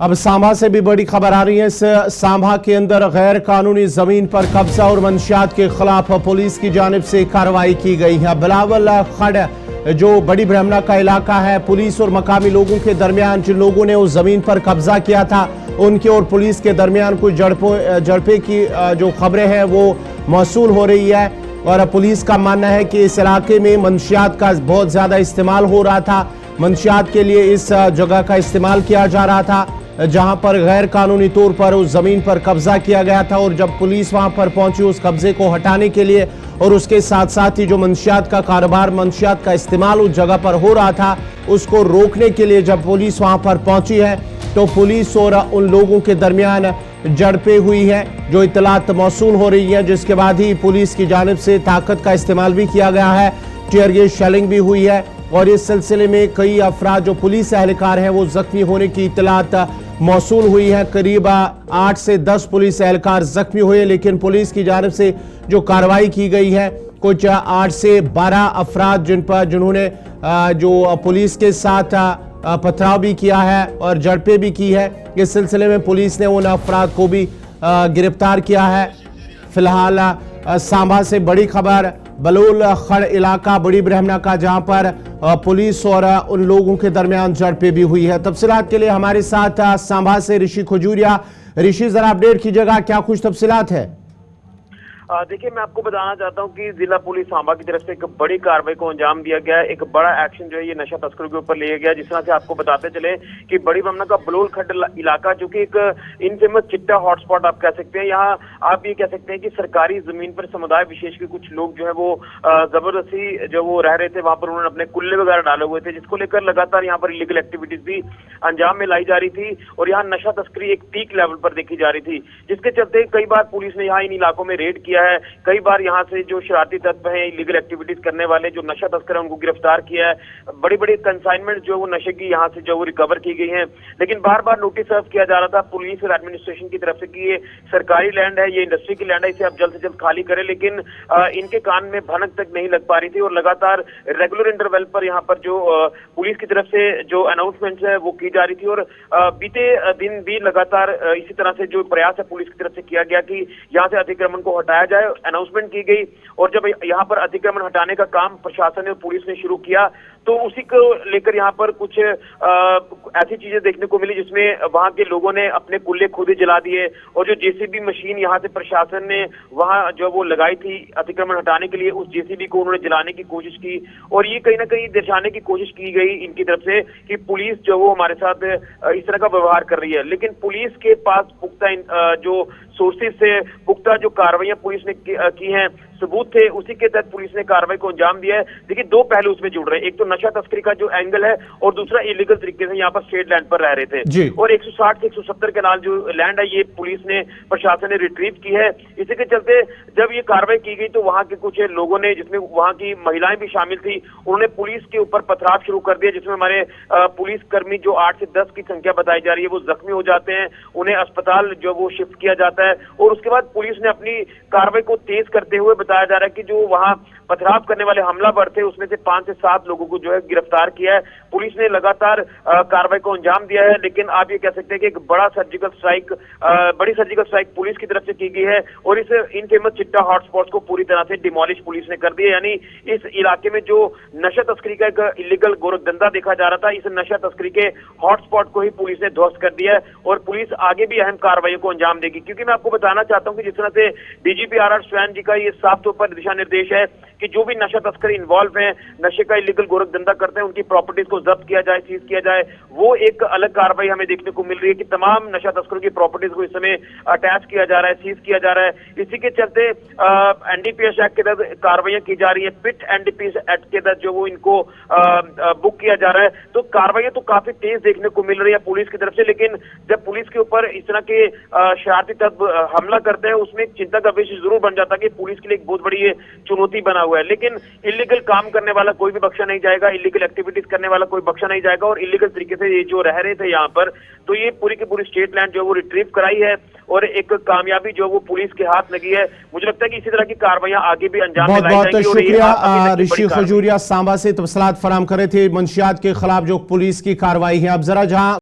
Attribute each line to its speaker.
Speaker 1: अब सांभा से भी बड़ी खबर आ रही है। इस सांभा के अंदर गैर कानूनी जमीन पर कब्जा और मंशियात के खिलाफ पुलिस की जानिब से कार्रवाई की गई है। बिलावल खड़ जो बड़ी ब्राह्मणा का इलाका है, पुलिस और मकामी लोगों के दरमियान जिन लोगों ने उस जमीन पर कब्जा किया था उनके और पुलिस के दरमियान कुछ झड़पे की जो खबरें हैं वो मौसूल हो रही है। और पुलिस का मानना है कि इस इलाके में मंशियात का बहुत ज्यादा इस्तेमाल हो रहा था। मंशियात के लिए इस जगह का इस्तेमाल किया जा रहा था जहां पर गैर कानूनी तौर पर उस जमीन पर कब्जा किया गया था। और जब पुलिस वहां पर पहुंची उस कब्जे को हटाने के लिए और उसके साथ साथ ही जो मंशियात का कारोबार, मंशियात का इस्तेमाल उस जगह पर हो रहा था उसको रोकने के लिए जब पुलिस वहां पर पहुंची है तो पुलिस और उन लोगों के दरमियान झड़पें हुई है जो इतलात मौसूल हो रही है, जिसके बाद ही पुलिस की जानिब से ताकत का इस्तेमाल भी किया गया है, टीयर गैस शेलिंग भी हुई है। और इस सिलसिले में कई अफराद जो पुलिस एहलकार हैं वो जख्मी होने की इतलात मौसूल हुई है। करीब 8 से 10 पुलिस एहलकार जख्मी हुए, लेकिन पुलिस की जानिब से जो कार्रवाई की गई है कुछ 8 से 12 अफराद जिन्होंने जो पुलिस के साथ पथराव भी किया है और झड़पें भी की है। इस सिलसिले में पुलिस ने उन अफराद को भी गिरफ्तार किया है। फिलहाल सांभा से बड़ी खबर बलोल खड़ इलाका बड़ी ब्राह्मणा का, जहां पर पुलिस और उन लोगों के दरमियान झड़पें भी हुई है। तफसीलात के लिए हमारे साथ सांभा से ऋषि खजूरिया। ऋषि, जरा अपडेट कीजिएगा, क्या कुछ तफसीलात है?
Speaker 2: देखिए, मैं आपको बताना चाहता हूं कि जिला पुलिस सांभा की तरफ से एक बड़ी कार्रवाई को अंजाम दिया गया है। एक बड़ा एक्शन जो है ये नशा तस्करों के ऊपर लिया गया। जिस तरह से आपको बताते चले कि बड़ी ब्राह्मणा का बलोल खड्ड इलाका जो कि एक इनफेमस चिट्टा हॉटस्पॉट आप कह सकते हैं, यहाँ आप ये कह सकते हैं कि सरकारी जमीन पर समुदाय विशेष के कुछ लोग जो है वो जबरदस्ती जो वो रह रहे थे वहां पर उन्होंने अपने कुल्ले वगैरह डाले हुए थे, जिसको लेकर लगातार यहाँ पर इलीगल एक्टिविटीज भी अंजाम में लाई जा रही थी और यहाँ नशा तस्करी एक पीक लेवल पर देखी जा रही थी, जिसके चलते कई बार पुलिस ने यहाँ इन इलाकों में रेड किया है। कई बार यहाँ से जो शरारती तत्व हैं, इलीगल एक्टिविटीज करने वाले जो नशा तस्कर हैं, उनको गिरफ्तार किया है। बड़ी बड़ी कंसाइनमेंट जो वो नशे की यहाँ से जो वो रिकवर की गई हैं, लेकिन बार बार नोटिस सर्व किया जा रहा था पुलिस और एडमिनिस्ट्रेशन की तरफ से कि ये सरकारी लैंड है, ये इंडस्ट्री की लैंड है, इसे आप जल्द से जल्द खाली करें, लेकिन इनके कान में भनक तक नहीं लग पा रही थी। और लगातार रेगुलर इंटरवल पर यहाँ पर जो पुलिस की तरफ से जो अनाउंसमेंट है वो की जा रही थी। और बीते दिन भी लगातार इसी तरह से जो प्रयास है पुलिस की तरफ से किया गया कि यहाँ से अतिक्रमण को हटाया जाए, अनाउंसमेंट की गई। और जब यहाँ पर अतिक्रमण हटाने का काम प्रशासन और पुलिस ने शुरू किया तो उसी को लेकर यहाँ पर कुछ ऐसी चीजें देखने को मिली जिसमें वहां के लोगों ने अपने कुल्ले खुद ही जला दिए और जो जेसीबी मशीन यहाँ से प्रशासन ने वहां जो वो लगाई थी अतिक्रमण हटाने के लिए, उस जेसीबी को उन्होंने जलाने की कोशिश की। और ये कहीं ना कहीं दर्शाने की कोशिश की गई इनकी तरफ से कि पुलिस जो वो हमारे साथ इस तरह का व्यवहार कर रही है, लेकिन पुलिस के पास पुख्ता जो सोर्सेज से पुख्ता जो कार्रवाइयां पुलिस ने की हैं, सबूत थे, उसी के तहत पुलिस ने कार्रवाई को अंजाम दिया है। देखिए, दो पहलू उसमें जुड़ रहे हैं, एक तो नशा तस्करी का जो एंगल है और दूसरा इलीगल तरीके से यहाँ पर स्टेट लैंड पर रह रहे थे। और 160 से 170 के नाल जो लैंड है ये पुलिस ने प्रशासन ने रिट्रीव की है। इसी के चलते जब ये कार्रवाई की गई तो वहां के कुछ लोगों ने, जिसमें वहां की महिलाएं भी शामिल थी, उन्होंने पुलिस के ऊपर पथराव शुरू कर दिया, जिसमें हमारे पुलिस कर्मी जो 8 से 10 की संख्या बताई जा रही है वो जख्मी हो जाते हैं, उन्हें अस्पताल जो वो शिफ्ट किया जाता है। और उसके बाद पुलिस ने अपनी कार्रवाई को तेज करते हुए बताया जा रहा है कि जो वहां पथराव करने वाले हमलावर थे उसमें से 5 से 7 लोगों को जो है गिरफ्तार किया है। पुलिस ने लगातार कार्रवाई को अंजाम दिया है, लेकिन आप ये कह सकते हैं कि एक बड़ी सर्जिकल स्ट्राइक पुलिस की तरफ से की गई है और इस इनफेमस चिट्टा हॉटस्पॉट को पूरी तरह से डिमोलिश पुलिस ने कर दिया। यानी इस इलाके में जो नशा तस्करी का एक इलीगल गोरखधंधा देखा जा रहा था, इस नशा तस्करी के हॉटस्पॉट को ही पुलिस ने ध्वस्त कर दिया है और पुलिस आगे भी अहम कार्रवाई को अंजाम देगी। क्योंकि मैं आपको बताना चाहता हूं कि जिस तरह से डीजीपी आर स्वैन जी का ये साफ तौर पर दिशा निर्देश है कि जो भी नशा तस्कर इन्वॉल्व हैं, नशे का इलीगल गोरखधंधा करते हैं, उनकी प्रॉपर्टीज को जब्त किया जाए, सीज किया जाए। वो एक अलग कार्रवाई हमें देखने को मिल रही है कि तमाम नशा तस्करों की प्रॉपर्टीज को इस समय अटैच किया जा रहा है, सीज किया जा रहा है। इसी के चलते एनडीपीएस एक्ट के तहत कार्रवाइयां की जा रही है, पिट एनडीपीएस एक्ट के तहत जो वो इनको बुक किया जा रहा है। तो कार्रवाइयां तो काफी तेज देखने को मिल रही है पुलिस की तरफ से, लेकिन जब पुलिस के ऊपर इस तरह के शरारती तत्व हमला करते हैं उसमें एक चिंता का विषय जरूर बन जाता है कि पुलिस के लिए एक बहुत बड़ी चुनौती बना हुआ है। लेकिन इलीगल काम करने वाला कोई भी बख्शा नहीं जाएगा, इलीगल एक्टिविटीज करने वाला कोई बख्शा नहीं जाएगा। और इलीगल तरीके से ये जो रह रहे थे यहाँ पर, तो ये पूरी की पूरी स्टेट लैंड जो वो रिट्रीव कराई है और एक कामयाबी जो वो पुलिस के हाथ लगी है। मुझे लगता है कि इसी तरह की कार्रवाइयां आगे भी अंजाम में लाई जाएंगी। बहुत
Speaker 1: शुक्रिया ऋषि खजूरिया, सांबा से तफसीलात फराहम करे थे मंशियात के खिलाफ जो पुलिस की कार्रवाई है। अब जरा जहां